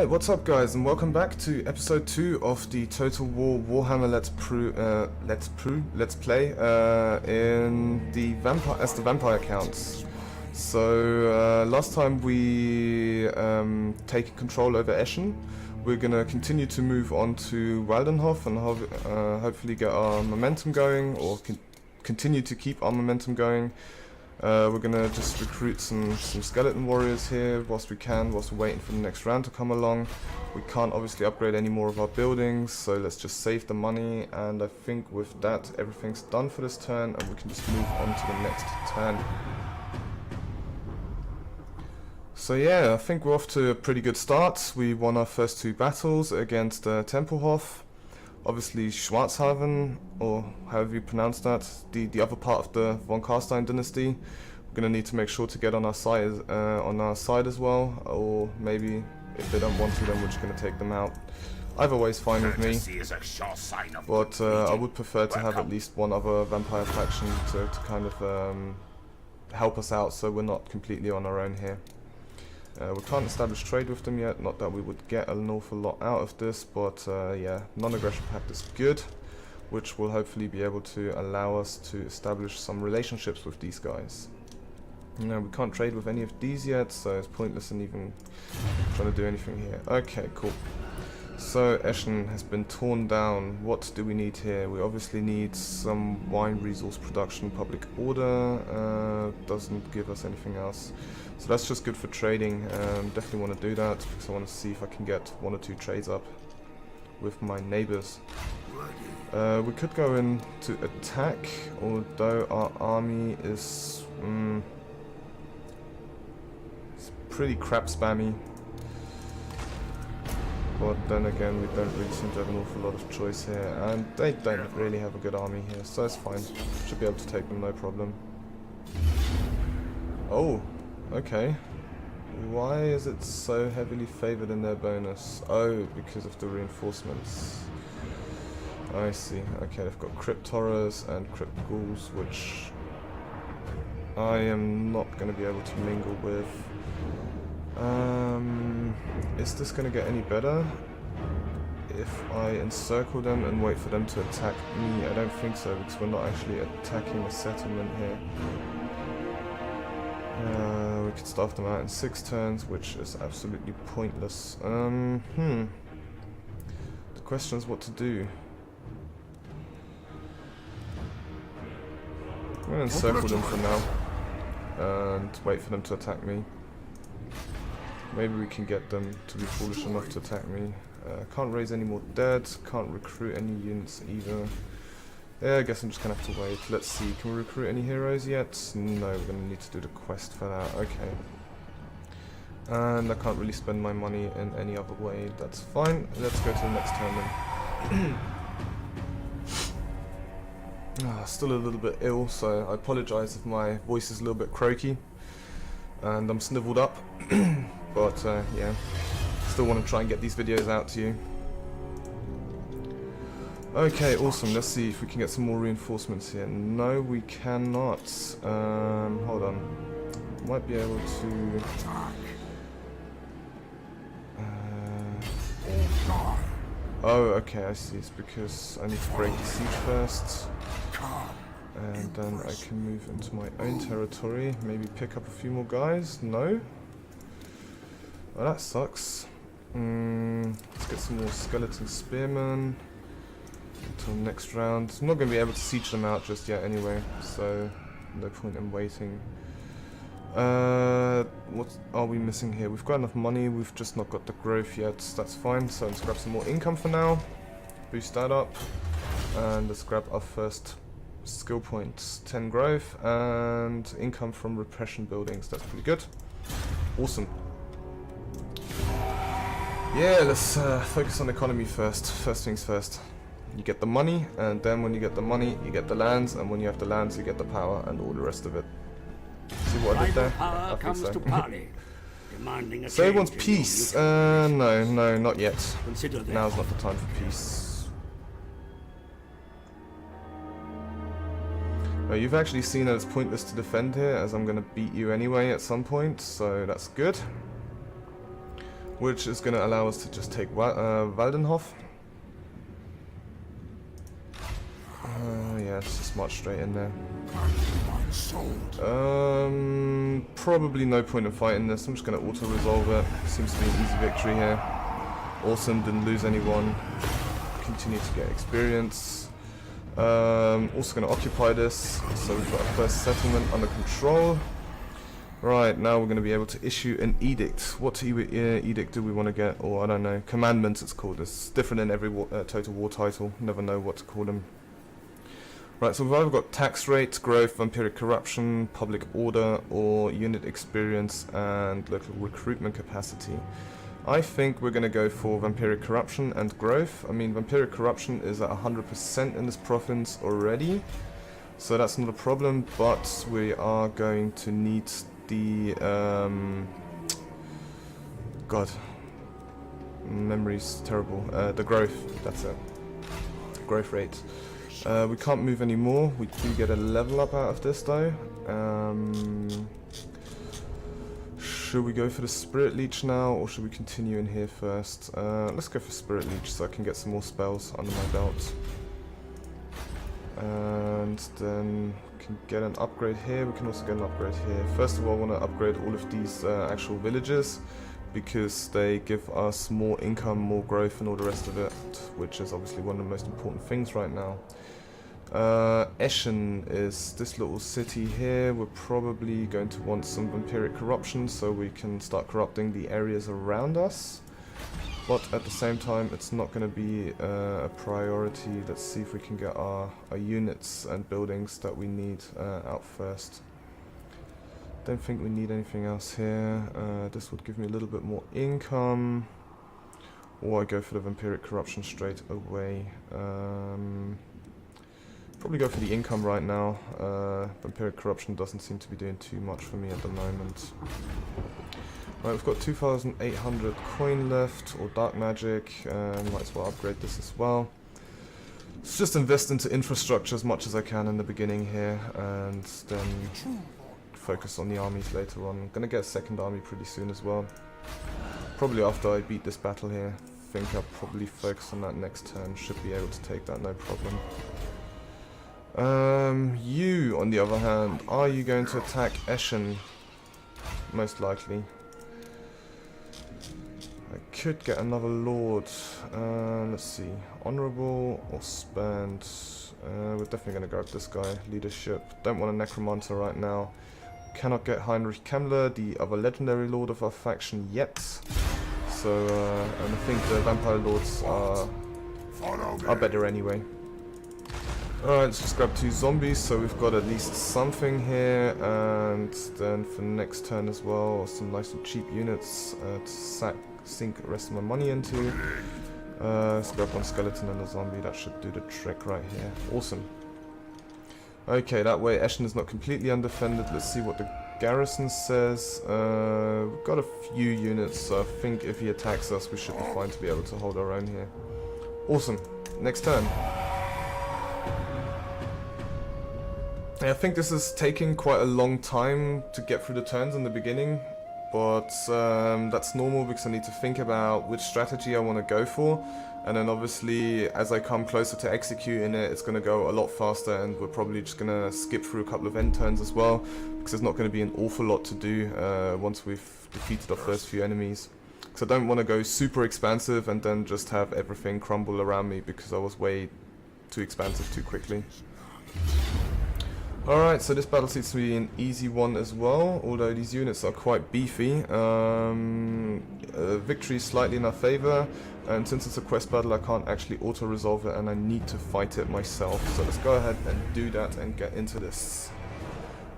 Alright, what's up guys, and welcome back to episode 2 of the Total War Warhammer Let's Play in the Vampire accounts. So last time we taken control over Eschen. We're gonna continue to move on to Waldenhof and hopefully get our momentum going, or continue to keep our momentum going. We're gonna just recruit some skeleton warriors here whilst we're waiting for the next round to come along. We can't obviously upgrade any more of our buildings, so let's just save the money, and I think with that everything's done for this turn and we can just move on to the next turn. So yeah, I think we're off to a pretty good start. We won our first 2 battles against Tempelhof. Obviously Schwarzhaven, or however you pronounce that, the other part of the von Carstein dynasty. We're gonna need to make sure to get on our side as well, or maybe if they don't want to, then we're just gonna take them out. Either way is fine with me, but I would prefer to have at least one other vampire faction to kind of help us out, so we're not completely on our own here. We can't establish trade with them yet, not that we would get an awful lot out of this, but yeah, non-aggression pact is good, which will hopefully be able to allow us to establish some relationships with these guys. Now, we can't trade with any of these yet, so it's pointless in even trying to do anything here. Okay, cool. So Eschen has been torn down. What do we need here? We obviously need some wine resource production. Public order doesn't give us anything else, so that's just good for trading. Definitely want to do that because I want to see if I can get 1 or 2 trades up with my neighbors. We could go in to attack, although our army is it's pretty crap spammy. But then again, we don't really seem to have an awful lot of choice here, and they don't really have a good army here, so it's fine. Should be able to take them, no problem. Oh, okay. Why is it so heavily favoured in their bonus? Oh, because of the reinforcements. I see. Okay, they've got Crypt Horrors and Crypt Ghouls, which I am not going to be able to mingle with. Is this going to get any better if I encircle them and wait for them to attack me? I don't think so, because we're not actually attacking the settlement here. We could starve them out in 6 turns, which is absolutely pointless. The question is what to do. I'm going to encircle them for now and wait for them to attack me. Maybe we can get them to be foolish enough to attack me. Can't raise any more dead, can't recruit any units either. Yeah, I guess I'm just gonna have to wait. Let's see, can we recruit any heroes yet? No, we're gonna need to do the quest for that, okay. And I can't really spend my money in any other way, that's fine. Let's go to the next turn then. Still a little bit ill, so I apologise if my voice is a little bit croaky and I'm snivelled up. But yeah, still want to try and get these videos out to you. Okay, awesome. Let's see if we can get some more reinforcements here. No, we cannot. Hold on. Might be able to... oh, okay, I see. It's because I need to break the siege first. And then I can move into my own territory. Maybe pick up a few more guys. No? Well, that sucks. Let's get some more skeleton spearmen until next round. I'm not going to be able to siege them out just yet anyway, so no point in waiting. What are we missing here? We've got enough money, we've just not got the growth yet. That's fine, so let's grab some more income for now. Boost that up. And let's grab our first skill points. 10 growth and income from repression buildings. That's pretty good. Awesome. Yeah, let's focus on economy first. First things first. You get the money, and then when you get the money, you get the lands, and when you have the lands, you get the power and all the rest of it. See what I did there? I think so. So he wants peace. No, not yet. Now's not the time for peace. You've actually seen that it's pointless to defend here, as I'm going to beat you anyway at some point, so that's good. which is going to allow us to just take Waldenhof. Yeah, let's just march straight in there. Probably no point in fighting this. I'm just going to auto-resolve it. Seems to be an easy victory here. Awesome, didn't lose anyone. Continue to get experience. Also going to occupy this, so we've got our first settlement under control. Right, now we're going to be able to issue an edict. What edict do we want to get? Or I don't know, commandments it's called. It's different in every Total War title. Never know what to call them. Right, so we've either got tax rate, growth, vampiric corruption, public order, or unit experience and local recruitment capacity. I think we're going to go for vampiric corruption and growth. I mean, vampiric corruption is at 100% in this province already, so that's not a problem, but we are going to need the God, memory's terrible. The growth, that's it. Growth rate. We can't move anymore. We do get a level up out of this though. Should we go for the Spirit Leech now, or should we continue in here first? Let's go for Spirit Leech so I can get some more spells under my belt. And then we can get an upgrade here. We can also get an upgrade here. First of all, I want to upgrade all of these actual villages, because they give us more income, more growth and all the rest of it, which is obviously one of the most important things right now. Eschen is this little city here. We're probably going to want some vampiric corruption so we can start corrupting the areas around us. But at the same time, it's not going to be a priority. Let's see if we can get our units and buildings that we need out first. Don't think we need anything else here. This would give me a little bit more income. Or I go for the vampiric corruption straight away. Probably go for the income right now. Vampiric corruption doesn't seem to be doing too much for me at the moment. Right, we've got 2,800 coin left, or dark magic. Might as well upgrade this as well. Let's just invest into infrastructure as much as I can in the beginning here, and then focus on the armies later on. I'm gonna get a second army pretty soon as well. Probably after I beat this battle here. I think I'll probably focus on that next turn. Should be able to take that, no problem. You, on the other hand, are you going to attack Eschen? Most likely. I could get another lord. Let's see. Honorable or spend? We're definitely going to grab this guy. Leadership. Don't want a necromancer right now. Cannot get Heinrich Kemmler, the other legendary lord of our faction, yet. So, and I think the vampire lords are better anyway. Alright, let's just grab 2 zombies, so we've got at least something here, and then for next turn as well, some nice and cheap units to sink the rest of my money into. Let's grab 1 skeleton and a zombie, that should do the trick right here. Awesome. Okay, that way Eschen is not completely undefended. Let's see what the garrison says. We've got a few units, so I think if he attacks us, we should be fine to be able to hold our own here. Awesome. Next turn. I think this is taking quite a long time to get through the turns in the beginning, but that's normal because I need to think about which strategy I want to go for, and then obviously as I come closer to executing it, it's going to go a lot faster, and we're probably just going to skip through a couple of end turns as well, because there's not going to be an awful lot to do once we've defeated our first few enemies. Because I don't want to go super expansive and then just have everything crumble around me because I was way too expansive too quickly. Alright, so this battle seems to be an easy one as well, although these units are quite beefy. Victory is slightly in our favour, and since it's a quest battle I can't actually auto-resolve it and I need to fight it myself. So let's go ahead and do that and get into this.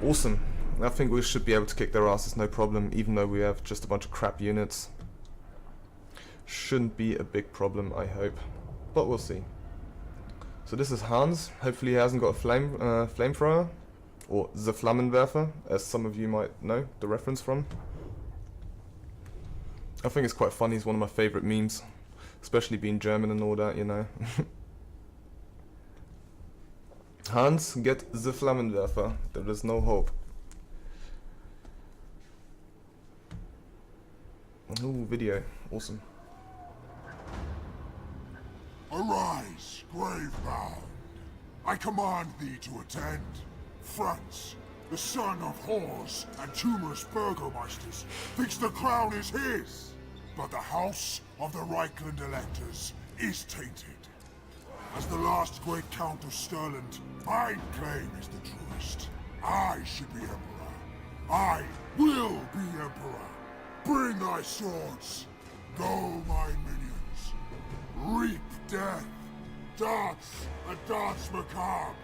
Awesome. I think we should be able to kick their asses no problem, even though we have just a bunch of crap units. Shouldn't be a big problem, I hope. But we'll see. So this is Hans. Hopefully he hasn't got a flamethrower, or the Flammenwerfer, as some of you might know the reference from. I think it's quite funny. It's one of my favourite memes, especially being German and all that, you know. Hans, get the Flammenwerfer. There is no hope. Ooh, video. Awesome. Arise, grave-bound. I command thee to attend. Franz, the son of whores and tumorous burgomeisters, thinks the crown is his. But the house of the Reichland electors is tainted. As the last great Count of Stirland, my claim is the truest. I should be Emperor. I will be Emperor. Bring thy swords. Go, my minions. Reap death. Dance a dance macabre.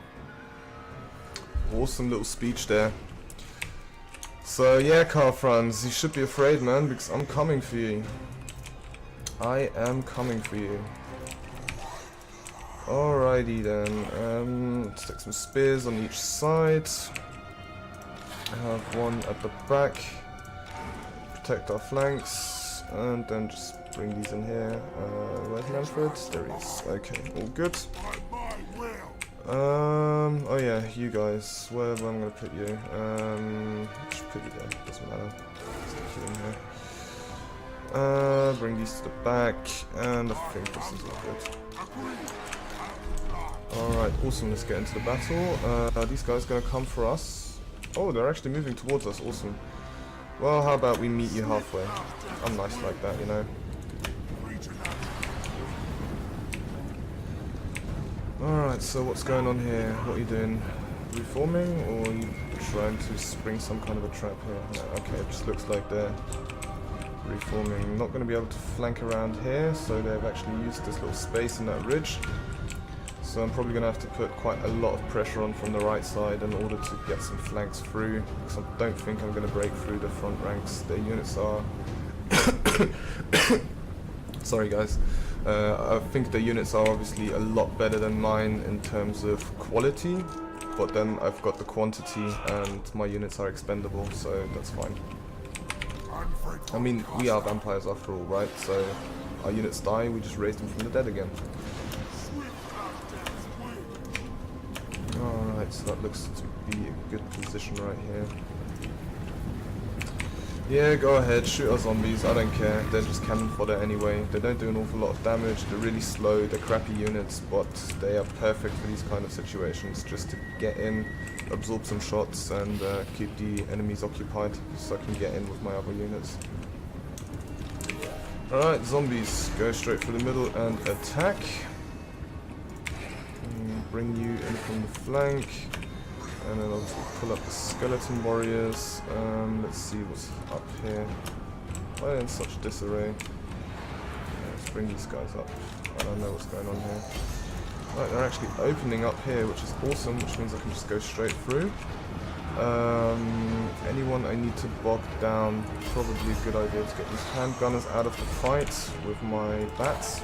Awesome little speech there. So yeah, Karl Franz, you should be afraid, man, because I'm coming for you. I am coming for you. Alrighty then, let's take some spears on each side. I have one at the back. Protect our flanks, and then just bring these in here. Where's Manfred? There he is. Okay, all good. Oh yeah, you guys. Where am I gonna put you? Just put you there. Doesn't matter. Stick you in here. Bring these to the back, and I think this is all good. Alright, awesome. Let's get into the battle. Are these guys gonna come for us? Oh, they're actually moving towards us. Awesome. Well, how about we meet you halfway? I'm nice like that, you know. Alright, so what's going on here? What are you doing? Reforming, or are you trying to spring some kind of a trap here? No, okay, it just looks like they're reforming. Not going to be able to flank around here, so they've actually used this little space in that ridge. So I'm probably going to have to put quite a lot of pressure on from the right side in order to get some flanks through, because I don't think I'm going to break through the front ranks. Their units are... Sorry guys. I think the units are obviously a lot better than mine in terms of quality, but then I've got the quantity and my units are expendable, so that's fine. I mean, we are vampires after all, right? So our units die, we just raise them from the dead again. Alright, so that looks to be a good position right here. Yeah, go ahead, shoot our zombies, I don't care, they're just cannon fodder anyway. They don't do an awful lot of damage, they're really slow, they're crappy units, but they are perfect for these kind of situations, just to get in, absorb some shots, and keep the enemies occupied, so I can get in with my other units. Alright, zombies, go straight for the middle and attack. Bring you in from the flank. And then I'll pull up the skeleton warriors. Let's see what's up here. Why are they in such disarray? Yeah, let's bring these guys up. I don't know what's going on here. Right, they're actually opening up here, which is awesome, which means I can just go straight through. Anyone I need to bog down, probably a good idea to get these handgunners out of the fight with my bats.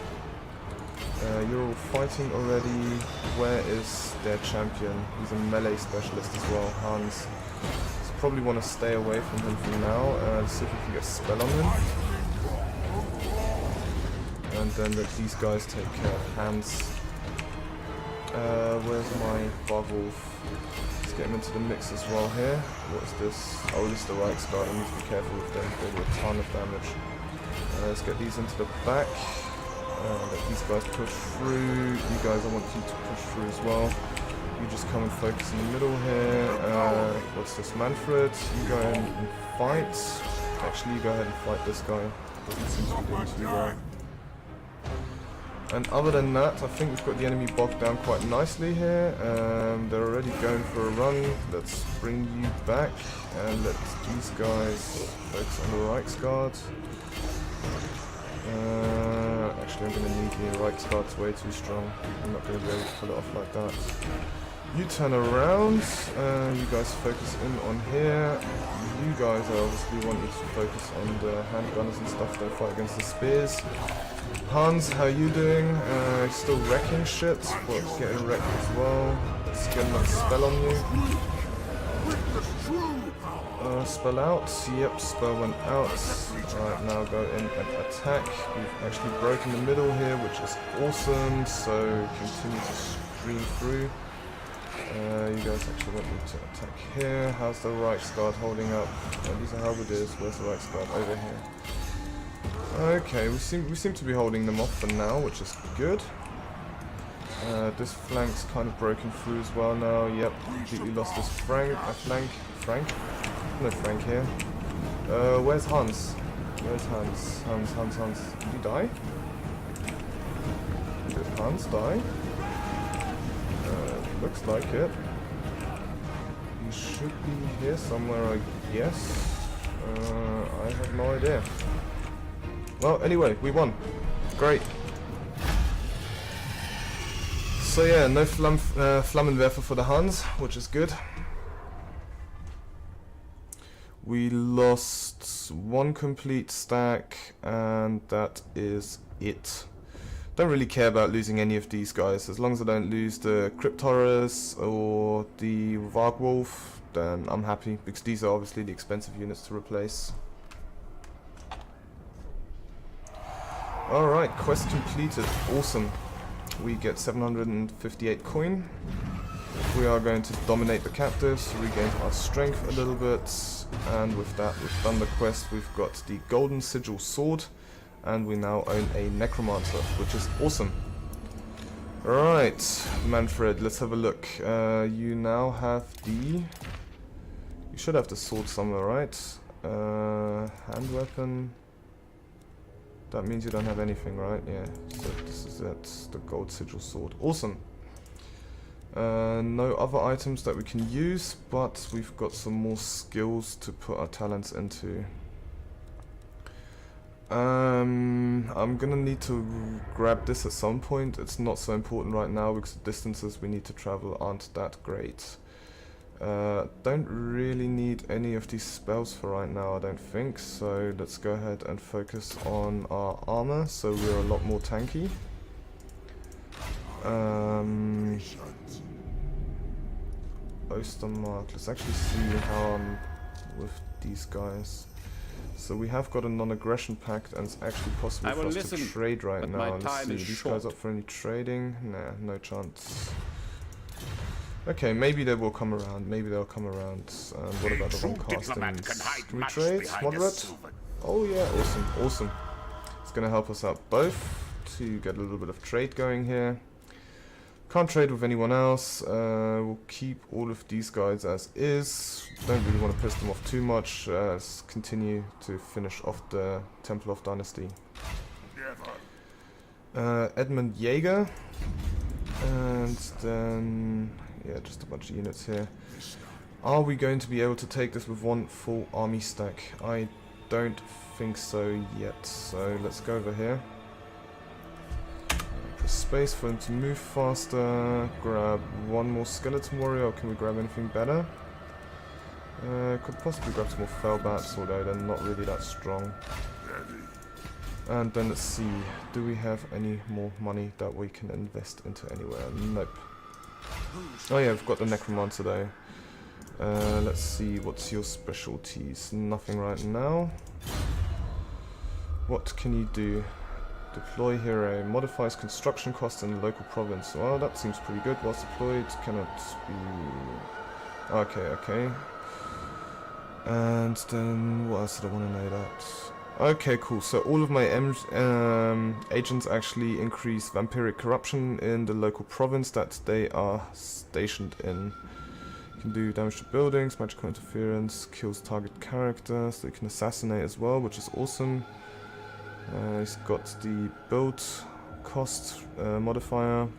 You're all fighting already. Where is their champion? He's a melee specialist as well, Hans. So probably want to stay away from him for now and see if we can get a spell on him. And then let these guys take care of Hans. Where's my Barwolf? Let's get him into the mix as well here. What is this? Oh, this is the Reichsguard. I need to be careful with them. They do a ton of damage. Let's get these into the back. Let these guys push through. You guys, I want you to push through as well. You just come and focus in the middle here. What's this, Manfred? You go in and fight. Actually, you go ahead and fight this guy. Doesn't seem to be doing too well. And other than that, I think we've got the enemy bogged down quite nicely here. They're already going for a run. Let's bring you back and let these guys focus on the Reichsguard. Actually, I'm going to need the Reichsguard's way too strong. I'm not going to be able to pull it off like that. You turn around, you guys focus in on here. You guys, I obviously want you to focus on the handgunners and stuff, don't fight against the spears. Hans, how you doing? Still wrecking shit, but getting wrecked as well. Let's get another spell on you. Spell out. Yep, spell went out. Alright, now go in and attack. We've actually broken the middle here, which is awesome, so continue to stream through. You guys actually want me to attack here. How's the Reichsguard holding up? These are halberdiers. Where's the Reichsguard? Over here. Okay, we seem to be holding them off for now, which is good. This flank's kind of broken through as well now. Yep, completely lost this flank. Frank? No Frank here. Where's Hans? Where's Hans? Hans. Did he die? Did Hans die? Looks like it. He should be here somewhere, I guess. I have no idea. Well, anyway, we won. Great. So yeah, no Flammenwerfer for the Hans, which is good. We lost one complete stack, and that is it. Don't really care about losing any of these guys. As long as I don't lose the Crypt Horrors or the Vargwolf, then I'm happy, because these are obviously the expensive units to replace. Alright, quest completed. Awesome. We get 758 coin. We are going to dominate the captives, regain our strength a little bit, and with that we've done the quest. We've got the Golden Sigil Sword, and we now own a Necromancer, which is awesome. Right, Manfred, let's have a look. You now have the... You should have the sword somewhere, right? Hand weapon... That means you don't have anything, right? Yeah, so this is it, the Gold Sigil Sword. Awesome! No other items that we can use, but we've got some more skills to put our talents into. I'm gonna need to grab this at some point. It's not so important right now because the distances we need to travel aren't that great. Don't really need any of these spells for right now, I don't think, so let's go ahead and focus on our armor, so we're a lot more tanky. Ostermark, let's actually see how I'm with these guys. So we have got a non-aggression pact, and it's actually possible for us to trade right now. Let's see, these guys up for any trading? Nah, no chance. Okay, maybe they will come around. Maybe they'll come around. And what about the wrong castings? Can we trade? Moderate? Oh yeah, awesome, awesome. It's gonna help us out both to get a little bit of trade going here. Can't trade with anyone else. We'll keep all of these guys as is. Don't really want to piss them off too much. Let's continue to finish off the Temple of Dynasty. Edmund Jaeger. And then... yeah, just a bunch of units here. Are we going to be able to take this with one full army stack? I don't think so yet. So let's go over here. Press space for him to move faster. Grab one more skeleton warrior, or can we grab anything better? Could possibly grab some more Fellbats, although they're not really that strong. And then let's see, do we have any more money that we can invest into anywhere? Nope. Oh yeah, we've got the Necromancer though. Let's see, what's your specialties? Nothing right now. What can you do? Deploy hero. Modifies construction costs in the local province. Well, that seems pretty good. Whilst deployed, cannot be... Okay, okay. And then, what else did I want to know that? Okay, cool. So all of my agents actually increase vampiric corruption in the local province that they are stationed in. You can do damage to buildings, magical interference, kills target characters, so you can assassinate as well, which is awesome. He's got the build cost modifier,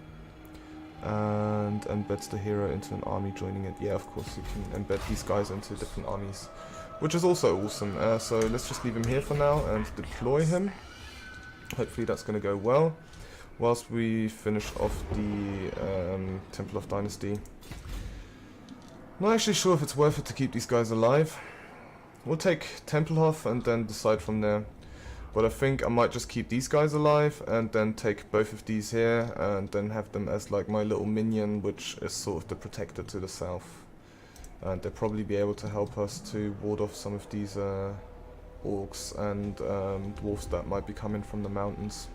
and embeds the hero into an army joining it. Yeah, of course, you can embed these guys into different armies, which is also awesome. So let's just leave him here for now and deploy him. Hopefully that's going to go well, whilst we finish off the Temple of Dynasty. Not actually sure if it's worth it to keep these guys alive. We'll take Tempelhof and then decide from there. But I think I might just keep these guys alive and then take both of these here and then have them as like my little minion, which is sort of the protector to the south. And they'll probably be able to help us to ward off some of these orcs and dwarves that might be coming from the mountains.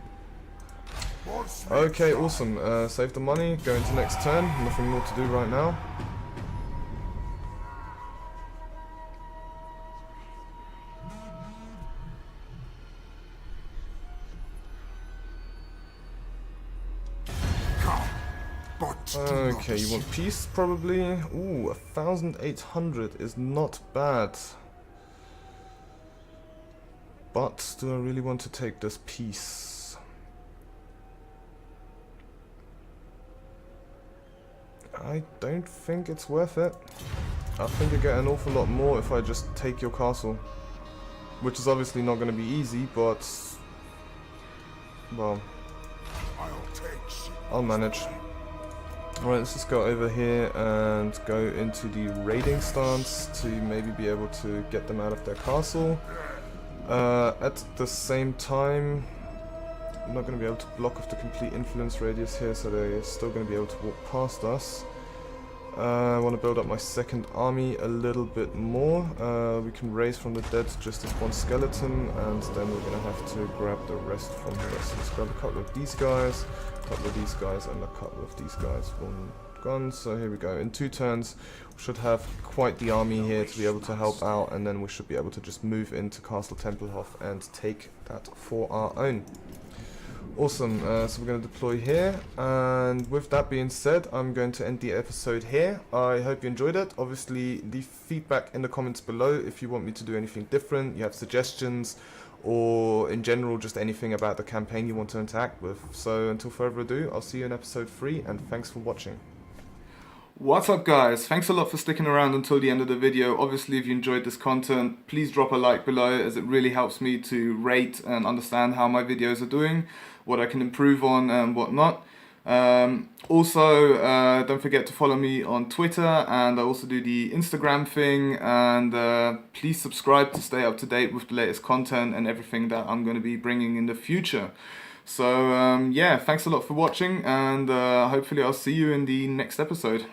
Okay, awesome. Save the money, go into next turn. Nothing more to do right now. Okay, you want peace probably? Ooh, 1,800 is not bad. But do I really want to take this peace? I don't think it's worth it. I think you get an awful lot more if I just take your castle. Which is obviously not going to be easy, but... well... I'll manage. Alright, let's just go over here and go into the raiding stance to maybe be able to get them out of their castle. At the same time, I'm not going to be able to block off the complete influence radius here, so they're still going to be able to walk past us. I want to build up my second army a little bit more. We can raise from the dead just as one skeleton, and then we're going to have to grab the rest from the rest. Let's grab a couple of these guys, a couple of these guys, and a couple of these guys. One gone, so here we go. In 2 turns, we should have quite the army here to be able to help out, and then we should be able to just move into Castle Tempelhof and take that for our own. Awesome, so we're going to deploy here, and with that being said, I'm going to end the episode here. I hope you enjoyed it. Obviously, leave feedback in the comments below if you want me to do anything different, you have suggestions, or in general just anything about the campaign you want to interact with. So until further ado, I'll see you in episode 3, and thanks for watching. What's up guys, thanks a lot for sticking around until the end of the video. Obviously if you enjoyed this content, please drop a like below, as it really helps me to rate and understand how my videos are doing, what I can improve on and whatnot. Also, don't forget to follow me on Twitter, and I also do the Instagram thing, and please subscribe to stay up to date with the latest content and everything that I'm going to be bringing in the future. So yeah, thanks a lot for watching, and hopefully I'll see you in the next episode.